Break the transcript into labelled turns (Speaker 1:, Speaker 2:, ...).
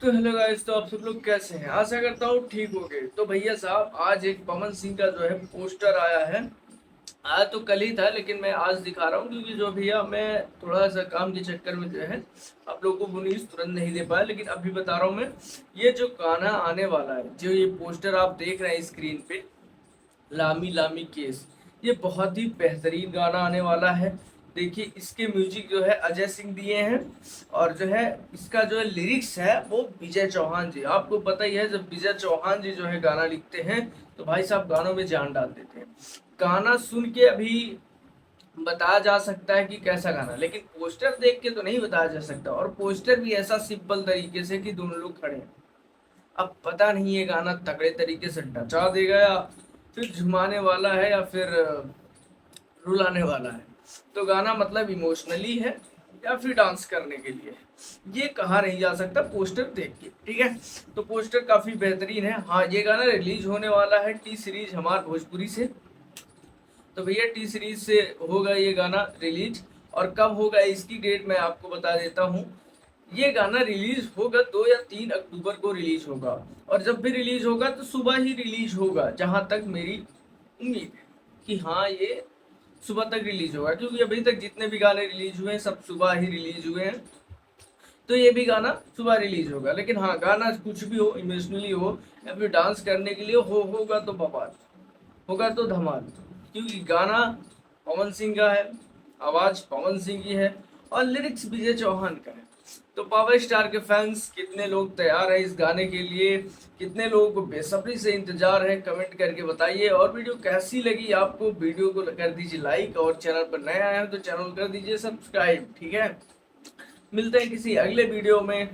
Speaker 1: तो hello guys, तो आप सब लोग कैसे हैं? आशा करता हूँ ठीक हो गए। तो भैया साहब, आज एक पवन सिंह का जो है पोस्टर आया है। आया तो कल ही था, लेकिन मैं आज दिखा रहा हूँ क्योंकि जो भैया मैं थोड़ा सा काम के चक्कर में जो है आप लोगों को न्यूज़ तुरंत नहीं दे पाया, लेकिन अभी बता रहा हूँ मैं। ये जो गाना आने वाला है, जो ये पोस्टर आप देख रहे हैं स्क्रीन पे, लामी लामी केस, ये बहुत ही बेहतरीन गाना आने वाला है। देखिए, इसके म्यूजिक जो है अजय सिंह दिए हैं, और जो है इसका जो है लिरिक्स है वो विजय चौहान जी। आपको पता ही है, जब विजय चौहान जी जो है गाना लिखते हैं तो भाई साहब गानों में जान डाल देते हैं। गाना सुन के अभी बताया जा सकता है कि कैसा गाना, लेकिन पोस्टर देख के तो नहीं बताया जा सकता। और पोस्टर भी ऐसा सिंपल तरीके से कि दोनों लोग खड़े हैं। अब पता नहीं ये गाना तगड़े तरीके से नचा देगा, या फिर झुमाने वाला है, या फिर रुलाने वाला है। तो गाना मतलब इमोशनली है या फिर डांस करने के लिए, ये कहा नहीं जा सकता पोस्टर देख के। ठीक है, तो पोस्टर काफी बेहतरीन है। हाँ, ये गाना रिलीज होने वाला है टी सीरीज हमार भोजपुरी से। तो भैया टी सीरीज से होगा ये गाना रिलीज। और कब होगा इसकी डेट मैं आपको बता देता हूँ। ये गाना रिलीज होगा 2 या 3 अक्टूबर को रिलीज होगा। और जब भी रिलीज होगा तो सुबह ही रिलीज होगा, जहां तक मेरी उम्मीद है कि हाँ, ये सुबह तक रिलीज होगा, क्योंकि अभी तक जितने भी गाने रिलीज हुए हैं सब सुबह ही रिलीज हुए हैं। तो ये भी गाना सुबह रिलीज होगा। लेकिन हाँ, गाना कुछ भी हो, इमोशनली हो या फिर डांस करने के लिए होगा तो बवाल, होगा तो धमाल। क्योंकि गाना पवन सिंह का है, आवाज पवन सिंह की है, और लिरिक्स विजय चौहान का है। तो पावर स्टार के फैंस कितने लोग तैयार हैं इस गाने के लिए, कितने लोगों को बेसब्री से इंतजार है, कमेंट करके बताइए। और वीडियो कैसी लगी आपको, वीडियो को कर दीजिए लाइक, और चैनल पर नए आए हैं तो चैनल कर दीजिए सब्सक्राइब। ठीक है, मिलते हैं किसी अगले वीडियो में।